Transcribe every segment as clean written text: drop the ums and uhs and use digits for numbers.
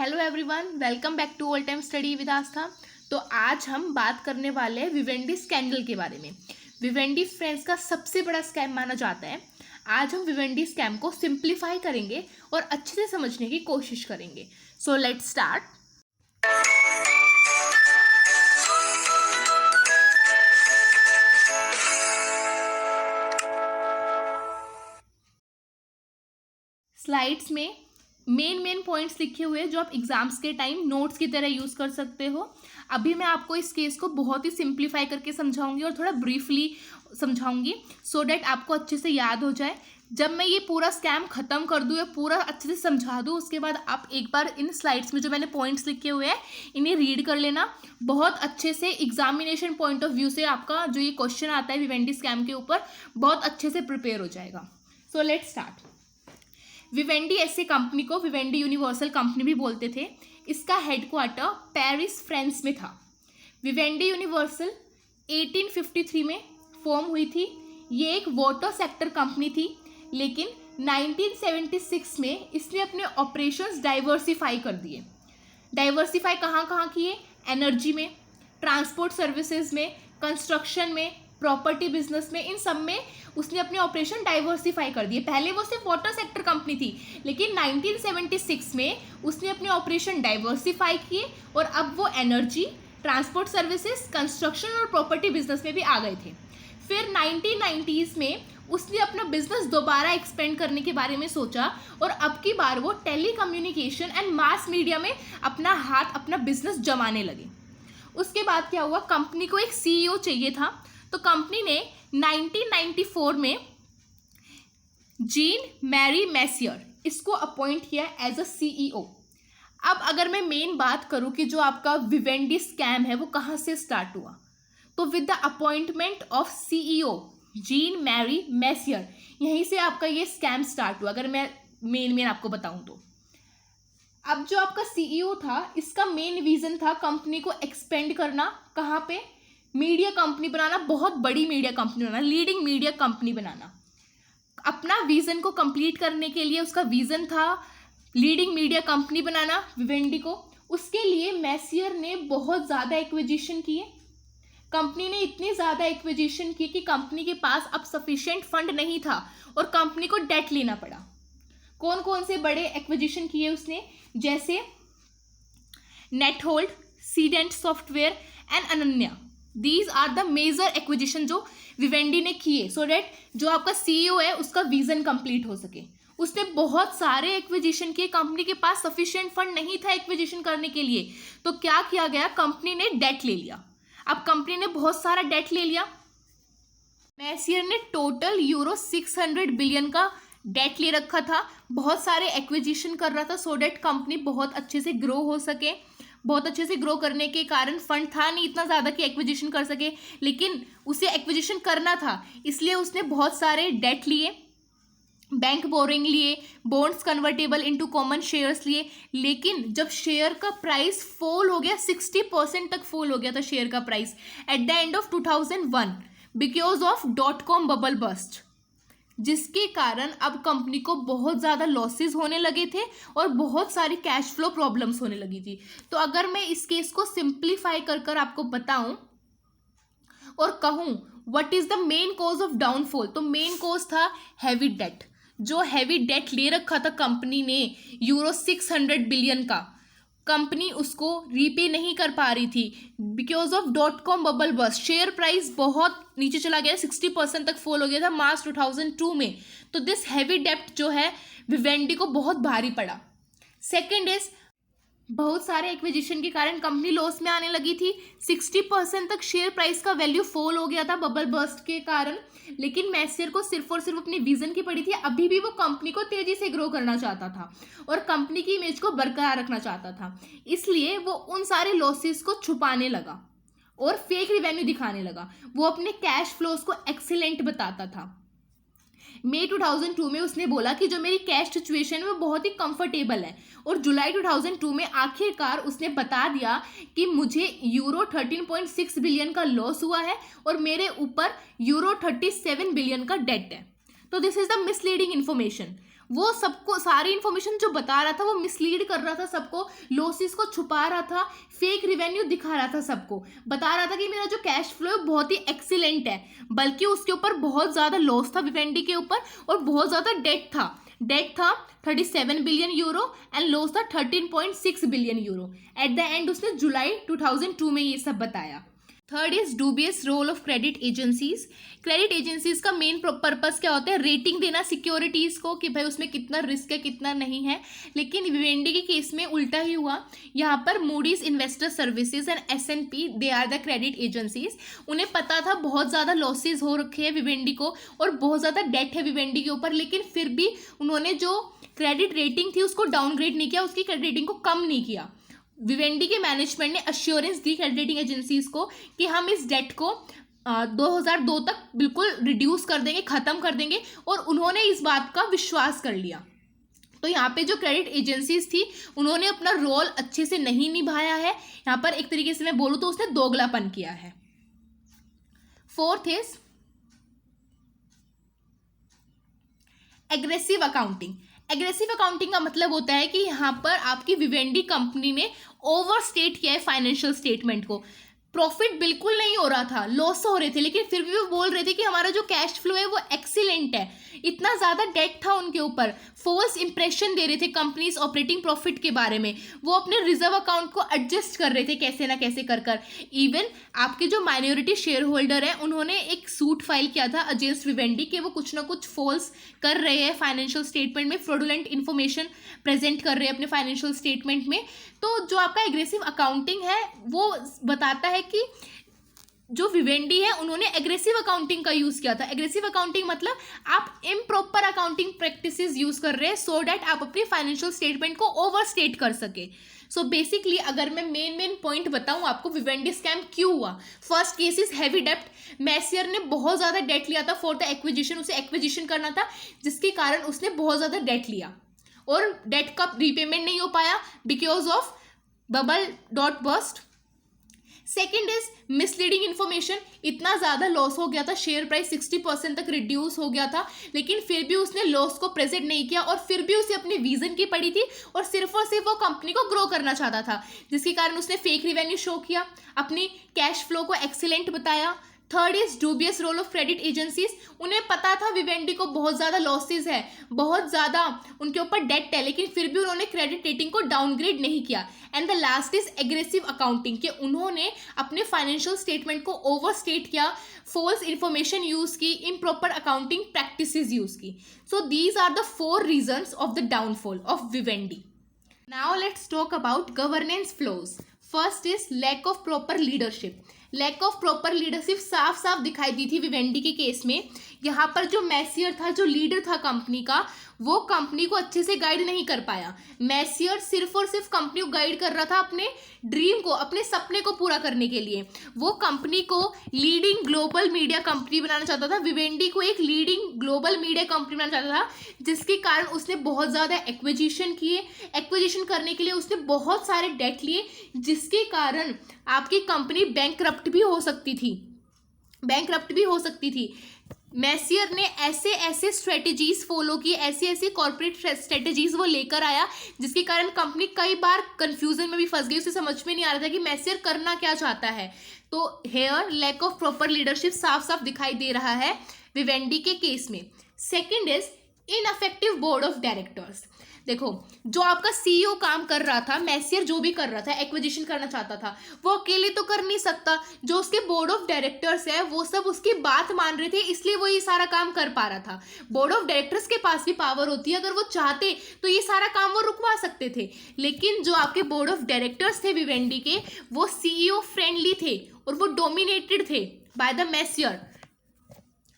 Hello everyone, welcome back to all time study with Aastha. तो आज हम बात करने वाले हैं विवेंडी स्कैंडल के बारे में। विवेंडी फ्रेंड्स का सबसे बड़ा स्कैम माना जाता है। आज हम विवेंडी स्कैम को सिंप्लीफाई करेंगे और अच्छे से समझने की कोशिश करेंगे। So let's start. स्लाइड्स में मेन पॉइंट्स लिखे हुए हैं जो आप एग्जाम्स के टाइम नोट्स की तरह यूज़ कर सकते हो। अभी मैं आपको इस केस को बहुत ही सिंप्लीफाई करके समझाऊंगी और थोड़ा ब्रीफली समझाऊंगी सो डैट आपको अच्छे से याद हो जाए। जब मैं ये पूरा स्कैम ख़त्म कर दूँ या पूरा अच्छे से समझा दूँ, उसके बाद आप एक बार इन स्लाइड्स में जो मैंने पॉइंट्स लिखे हुए हैं इन्हें रीड कर लेना। बहुत अच्छे से एग्जामिनेशन पॉइंट ऑफ व्यू से आपका जो ये क्वेश्चन आता है विवेंडी स्कैम के ऊपर बहुत अच्छे से प्रिपेयर हो जाएगा। So let's start. विवेंडी ऐसे कंपनी को विवेंडी यूनिवर्सल कंपनी भी बोलते थे। इसका हेडक्वार्टर पेरिस फ्रांस में था। विवेंडी यूनिवर्सल 1853 में फॉर्म हुई थी। ये एक वाटर सेक्टर कंपनी थी, लेकिन 1976 में इसने अपने ऑपरेशंस डाइवर्सिफाई कर दिए। डाइवर्सिफाई कहाँ कहाँ किए? एनर्जी में, ट्रांसपोर्ट सर्विसेज में, कंस्ट्रक्शन में, प्रॉपर्टी बिजनेस में, इन सब में उसने अपने ऑपरेशन डाइवर्सिफाई कर दिए। पहले वो सिर्फ वाटर सेक्टर कंपनी थी, लेकिन 1976 में उसने अपने ऑपरेशन डाइवर्सिफाई किए और अब वो एनर्जी, ट्रांसपोर्ट सर्विसेज, कंस्ट्रक्शन और प्रॉपर्टी बिजनेस में भी आ गए थे। फिर 1990s में उसने अपना बिजनेस दोबारा एक्सपेंड करने के बारे में सोचा और अब की बार वो telecommunication and mass media में अपना बिजनेस जमाने लगे। उसके बाद क्या हुआ? कंपनी को एक CEO चाहिए था, तो कंपनी ने 1994 में जीन मैरी मैसियर इसको अपॉइंट किया एज अ CEO। अब अगर मैं मेन बात करूं कि जो आपका विवेंडी स्कैम है वो कहाँ से स्टार्ट हुआ, तो with the appointment of CEO Jean Marie Messier, यहीं से आपका ये स्कैम स्टार्ट हुआ। अगर मैं मेन आपको बताऊं तो अब जो आपका CEO था, इसका मेन विजन था कंपनी को एक्सपेंड करना। कहाँ पे? मीडिया कंपनी बनाना, बहुत बड़ी मीडिया कंपनी बनाना, लीडिंग मीडिया कंपनी बनाना। अपना विजन को कंप्लीट करने के लिए उसका विजन था लीडिंग मीडिया कंपनी बनाना विवेंडी को। उसके लिए मैसियर ने बहुत ज़्यादा एक्विजिशन किए। कंपनी ने इतनी ज़्यादा एक्विजिशन की कि कंपनी के पास अब सफिशिएंट फंड नहीं था और कंपनी को डेट लेना पड़ा। कौन कौन से बड़े एक्विजिशन किए उसने? जैसे Nethold, Cendant software and Ananya. These are the major acquisition जो विवेंडी ने किए सो डैट जो आपका CEO है उसका विजन कंप्लीट हो सके। उसने बहुत सारे एक्विजिशन किए। कंपनी के पास सफिशिएंट फंड नहीं था एक्विजिशन करने के लिए, तो क्या किया गया? कंपनी ने डेट ले लिया। अब कंपनी ने बहुत सारा डेट ले लिया। मैसियर ने टोटल €600 बिलियन का डेट ले रखा था। बहुत सारे एक्विजिशन कर रहा था सो डैट कंपनी बहुत अच्छे से ग्रो हो सके। बहुत अच्छे से ग्रो करने के कारण फंड था नहीं इतना ज़्यादा कि एक्विजिशन कर सके, लेकिन उसे एक्विजिशन करना था, इसलिए उसने बहुत सारे डेट लिए, बैंक बोरिंग लिए, bonds convertible into common shares लिए। लेकिन जब शेयर का प्राइस फॉल हो गया, 60% तक फॉल हो गया था शेयर का price at the end of 2001 because of .com bubble bust, जिसके कारण अब कंपनी को बहुत ज़्यादा लॉसेस होने लगे थे और बहुत सारी कैश फ्लो प्रॉब्लम्स होने लगी थी। तो अगर मैं इस केस को सिंप्लीफाई कर आपको बताऊं और कहूं what is the main cause of downfall, तो मेन कॉज था हैवी डेट। जो हैवी डेट ले रखा था कंपनी ने €600 बिलियन का, कंपनी उसको रीपे नहीं कर पा रही थी because of .com bubble bust. Share price बहुत नीचे चला गया, 60% तक फॉल हो गया था मार्च 2002 में। तो दिस हैवी डेप्ट जो है विवेंडी को बहुत भारी पड़ा। सेकेंड इज बहुत सारे एक्विजिशन के कारण कंपनी लॉस में आने लगी थी। 60% तक शेयर प्राइस का वैल्यू फॉल हो गया था बबल बस्ट के कारण। लेकिन मैसियर को सिर्फ और सिर्फ अपनी विजन की पड़ी थी। अभी भी वो कंपनी को तेजी से ग्रो करना चाहता था और कंपनी की इमेज को बरकरार रखना चाहता था, इसलिए वो उन सारे लॉसेस को छुपाने लगा और फेक रिवेन्यू दिखाने लगा। वो अपने कैश फ्लोज को एक्सीलेंट बताता था। मई 2002 में उसने बोला कि जो मेरी कैश सिचुएशन है वो बहुत ही कंफर्टेबल है, और जुलाई 2002 में आखिरकार उसने बता दिया कि मुझे €13.6 बिलियन का लॉस हुआ है और मेरे ऊपर €37 बिलियन का डेट है। तो this is the misleading information. वो सबको सारी इन्फॉर्मेशन जो बता रहा था वो मिसलीड कर रहा था सबको, लॉसेस को छुपा रहा था, फेक रिवेन्यू दिखा रहा था सबको, बता रहा था कि मेरा जो कैश फ्लो है बहुत ही एक्सीलेंट है, बल्कि उसके ऊपर बहुत ज़्यादा लॉस था विवेंडी के ऊपर और बहुत ज़्यादा डेट था 37 बिलियन यूरो एंड लॉस था 13.6 billion euro. At the end उसने जुलाई 2002 में ये सब बताया। Third is dubious role of credit agencies. Credit agencies का मेन पर्पस क्या होता है, रेटिंग देना सिक्योरिटीज़ को कि भाई उसमें कितना रिस्क है कितना नहीं है। लेकिन विवेंडी के केस में उल्टा ही हुआ, यहाँ पर Moody's investor services and S&P they are the credit agencies. उन्हें पता था बहुत ज़्यादा लॉसेज हो रखे हैं विवेंडी को और बहुत ज़्यादा डेट है विवेंडी के ऊपर, लेकिन फिर भी उन्होंने जो क्रेडिट रेटिंग थी उसको डाउनग्रेड नहीं किया, उसकी क्रेडिट रेटिंग को कम नहीं किया। विवेंडी के मैनेजमेंट ने अश्योरेंस दी क्रेडिट रेटिंग एजेंसीज को कि हम इस डेट को 2002 तक बिल्कुल रिड्यूस कर देंगे, ख़त्म कर देंगे, और उन्होंने इस बात का विश्वास कर लिया। तो यहाँ पे जो क्रेडिट एजेंसीज थी उन्होंने अपना रोल अच्छे से नहीं निभाया है, यहाँ पर एक तरीके से मैं बोलूँ तो उसने दोगलापन किया है। Fourth is aggressive accounting. Aggressive accounting का मतलब होता है कि यहाँ पर आपकी विवेंडी कंपनी ने ओवरस्टेट किया है फाइनेंशियल स्टेटमेंट को। प्रॉफिट बिल्कुल नहीं हो रहा था, लॉस हो रहे थे, लेकिन फिर भी वो बोल रहे थे कि हमारा जो कैश फ्लो है वो एक्सीलेंट है। इतना ज़्यादा डेट था उनके ऊपर, फॉल्स इंप्रेशन दे रहे थे कंपनीज ऑपरेटिंग प्रॉफिट के बारे में। वो अपने रिजर्व अकाउंट को एडजस्ट कर रहे थे कैसे ना कैसे कर। इवन आपके जो माइनॉरिटी शेयर होल्डर है उन्होंने एक सूट फाइल किया था अगेंस्ट विवेंडी कि वो कुछ ना कुछ फॉल्स कर रहे हैं फाइनेंशियल स्टेटमेंट में, फ्रॉडुलेंट इन्फॉर्मेशन प्रेजेंट कर रहे हैं अपने फाइनेंशियल स्टेटमेंट में। तो जो आपका एग्रेसिव अकाउंटिंग है वो बताता है कि जो विवेंडी है उन्होंने एग्रेसिव अकाउंटिंग का यूज़ किया था। एग्रेसिव अकाउंटिंग मतलब आप इम्प्रॉपर अकाउंटिंग प्रैक्टिसेस यूज़ कर रहे हैं सो डैट आप अपनी फाइनेंशियल स्टेटमेंट को ओवरस्टेट कर सके। सो बेसिकली अगर मैं मेन पॉइंट बताऊं आपको विवेंडी स्कैम क्यों हुआ। First case is heavy dept. Messier ने बहुत ज़्यादा डेट लिया था फॉर द एक्विजिशन, उसे एक्विजिशन करना था जिसके कारण उसने बहुत ज़्यादा डेट लिया और डेट का रीपेमेंट नहीं हो पाया because of bubble dot bust. Second is misleading information. इतना ज़्यादा लॉस हो गया था, शेयर प्राइस 60% तक रिड्यूस हो गया था, लेकिन फिर भी उसने लॉस को प्रेजेंट नहीं किया और फिर भी उसे अपनी विजन की पड़ी थी और सिर्फ वो कंपनी को ग्रो करना चाहता था, जिसके कारण उसने फेक रिवेन्यू शो किया, अपनी कैश फ्लो को एक्सीलेंट बताया। Third is dubious role of credit agencies. उन्हें पता था विवेंडी को बहुत ज़्यादा लॉसेज है, बहुत ज़्यादा उनके ऊपर डेट है, लेकिन फिर भी उन्होंने क्रेडिट रेटिंग को डाउनग्रेड नहीं किया। And the last is aggressive accounting कि उन्होंने अपने फाइनेंशियल स्टेटमेंट को ओवरस्टेट किया, फॉल्स इंफॉर्मेशन यूज़ की, इम्प्रॉपर अकाउंटिंग प्रैक्टिसेस यूज़ की। So these are the 4 reasons of the downfall of Vivendi. Now let's talk about governance flaws. First is lack of proper leadership. Lack of proper leadership साफ दिखाई दी थी Vivendi के case में। यहाँ पर जो messier था, जो लीडर था कंपनी का, वो कंपनी को अच्छे से गाइड नहीं कर पाया। मैसियर सिर्फ और सिर्फ कंपनी को गाइड कर रहा था अपने ड्रीम को, अपने सपने को पूरा करने के लिए। वो कंपनी को लीडिंग ग्लोबल मीडिया कंपनी बनाना चाहता था, विवेंडी को एक लीडिंग ग्लोबल मीडिया कंपनी बनाना चाहता था, जिसके कारण उसने बहुत ज़्यादा एक्विजिशन किए। एक्विजिशन करने के लिए उसने बहुत सारे डेट लिए, जिसके कारण आपकी कंपनी बैंकरप्ट भी हो सकती थी। मैसियर ने ऐसे स्ट्रेटजीज फॉलो की, ऐसी कॉर्पोरेट स्ट्रेटजीज वो लेकर आया, जिसके कारण कंपनी कई बार कंफ्यूजन में भी फंस गई। उसे समझ में नहीं आ रहा था कि मैसियर करना क्या चाहता है। तो here lack of proper leadership साफ दिखाई दे रहा है विवेंडी के केस में। Second is ineffective board of directors. देखो, जो आपका CEO काम कर रहा था, मैसियर जो भी कर रहा था, एक्विजिशन करना चाहता था, वो अकेले तो कर नहीं सकता। जो उसके बोर्ड ऑफ डायरेक्टर्स है वो सब उसकी बात मान रहे थे, इसलिए वो ये सारा काम कर पा रहा था। बोर्ड ऑफ डायरेक्टर्स के पास भी पावर होती है, अगर वो चाहते तो ये सारा काम वो रुकवा सकते थे। लेकिन जो आपके बोर्ड ऑफ डायरेक्टर्स थे विवेंडी के, वो CEO फ्रेंडली थे और वो डोमिनेटेड थे by the Messier.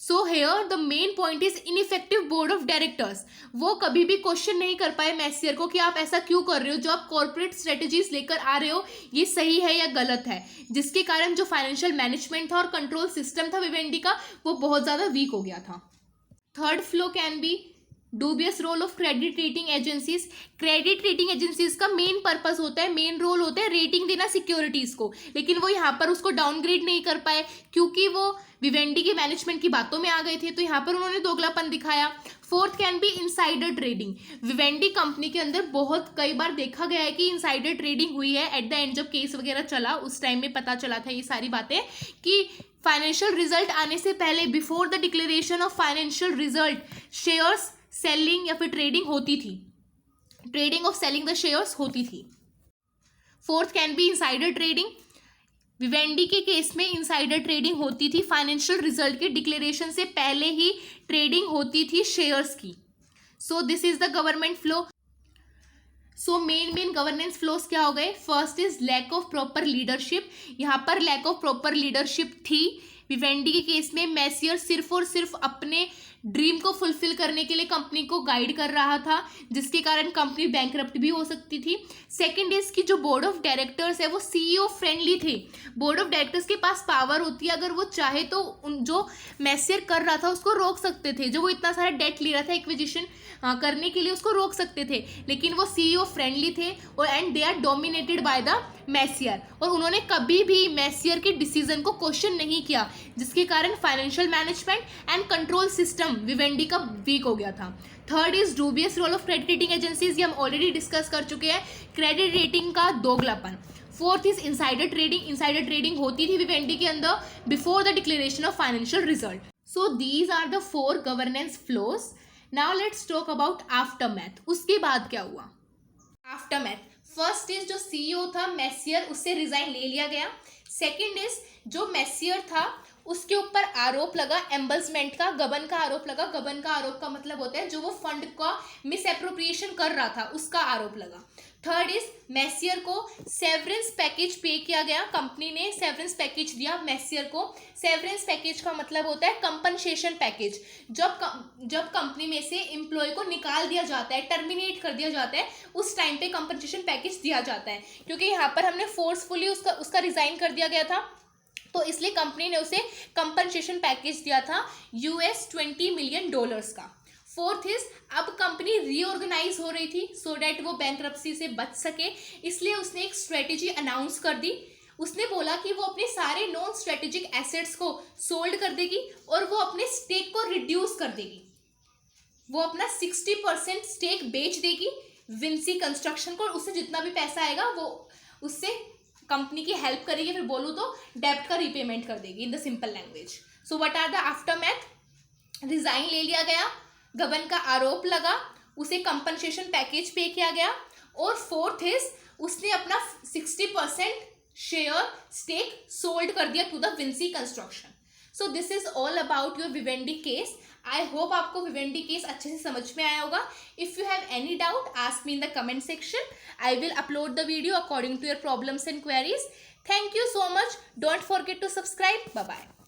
So here the main point is ineffective board of directors. वो कभी भी क्वेश्चन नहीं कर पाए मैसियर को कि आप ऐसा क्यों कर रहे हो, जो आप कॉर्पोरेट स्ट्रेटजीज लेकर आ रहे हो ये सही है या गलत है, जिसके कारण जो फाइनेंशियल मैनेजमेंट था और कंट्रोल सिस्टम था विवेंडी का, वो बहुत ज़्यादा वीक हो गया था। Third flaw can be dubious role of credit rating agencies. Credit rating agencies का मेन पर्पस होता है, मेन रोल होता है रेटिंग देना सिक्योरिटीज़ को, लेकिन वो यहाँ पर उसको डाउनग्रेड नहीं कर पाए क्योंकि वो विवेंडी के मैनेजमेंट की बातों में आ गए थे। तो यहाँ पर उन्होंने दोगलापन दिखाया। Fourth can be insider trading. Vivendi company के अंदर बहुत कई बार देखा गया है कि इनसाइडर ट्रेडिंग हुई है। एट द एंड जब केस वगैरह चला उस टाइम में पता चला था ये सारी बातें कि फाइनेंशियल रिजल्ट आने से पहले, before the declaration of financial result, shares selling या फिर ट्रेडिंग होती थी, trading of selling the shares होती थी। Fourth can be insider trading. Vivendi के केस में इनसाइडर ट्रेडिंग होती थी, फाइनेंशियल रिजल्ट के डिक्लेरेशन से पहले ही ट्रेडिंग होती थी शेयर्स की। So this is the government flaw. So main governance flaws क्या हो गए? First is lack of proper leadership. यहाँ पर लैक ऑफ प्रॉपर लीडरशिप थी। विवेंडी के केस में मैसियर सिर्फ और सिर्फ अपने ड्रीम को फुलफिल करने के लिए कंपनी को गाइड कर रहा था, जिसके कारण कंपनी बैंकरप्ट भी हो सकती थी। सेकंड इज कि जो बोर्ड ऑफ डायरेक्टर्स है वो सीईओ फ्रेंडली थे। बोर्ड ऑफ डायरेक्टर्स के पास पावर होती है, अगर वो चाहे तो जो मैसियर कर रहा था उसको रोक सकते थे। जो वो इतना सारा डेट ले रहा था एक्विजिशन करने के लिए, उसको रोक सकते थे, लेकिन वो सीईओ फ्रेंडली थे और and they are dominated by the Messier. और उन्होंने कभी भी मैसियर के डिसीजन को क्वेश्चन नहीं किया, जिसके कारण financial management and control system Vivendi का वीक हो गया था। Third is dubious role of credit rating agencies, ये हम ऑलरेडी डिस्कस कर चुके हैं, क्रेडिट रेटिंग का दोगलापन। Fourth is insider trading. Insider trading होती थी विवेंडी के अंदर before the declaration of financial result. So these are the 4 governance flaws. Now let's talk about aftermath. उसके बाद क्या हुआ? आफ्टरमैथ, फर्स्ट इज जो सीईओ था मैसियर, उससे रिजाइन ले लिया गया। सेकंड इज जो मैसियर था उसके ऊपर आरोप लगा एम्बल्समेंट का, गबन का आरोप लगा। गबन का आरोप का मतलब होता है जो वो फंड का मिस एप्रोप्रिएशन कर रहा था, उसका आरोप लगा। थर्ड इज मैसियर को सेवरेंस पैकेज पे किया गया, कंपनी ने सेवरेंस पैकेज दिया मैसियर को। सेवरेंस पैकेज का मतलब होता है कंपनसेशन पैकेज। जब कंपनी में से एम्प्लॉय को निकाल दिया जाता है, टर्मिनेट कर दिया जाता है, उस टाइम पे कंपनसेशन पैकेज दिया जाता है। क्योंकि यहाँ पर हमने फोर्सफुली उसका रिजाइन कर दिया गया था, तो इसलिए कंपनी ने उसे कंपनसेशन पैकेज दिया था $20 मिलियन का। फोर्थ इज अब कंपनी रीऑर्गेनाइज हो रही थी सो डैट वो बैंकरप्सी से बच सके, इसलिए उसने एक स्ट्रेटेजी अनाउंस कर दी। उसने बोला कि वो अपने सारे नॉन स्ट्रेटेजिक एसेट्स को सोल्ड कर देगी और वो अपने स्टेक को रिड्यूस कर देगी। वो अपना 60% स्टेक बेच देगी विंसी कंस्ट्रक्शन को, और उससे जितना भी पैसा आएगा वो उससे कंपनी की हेल्प करेगी, फिर बोलूँ तो डेब्ट का रीपेमेंट कर देगी in the simple language. So what are the aftermath? Resign ले लिया गया, गबन का आरोप लगा, उसे कंपनसेशन पैकेज पे किया गया, और फोर्थ इज उसने अपना 60% शेयर स्टेक सोल्ड कर दिया to the Vinci construction. So this is all about your Vivendi case. I hope आपको विवेंडी केस अच्छे से समझ में आया होगा। If you have any doubt ask me in the comment section. I will upload the video according to your problems and queries. Thank you so much. Don't forget to subscribe. Bye bye.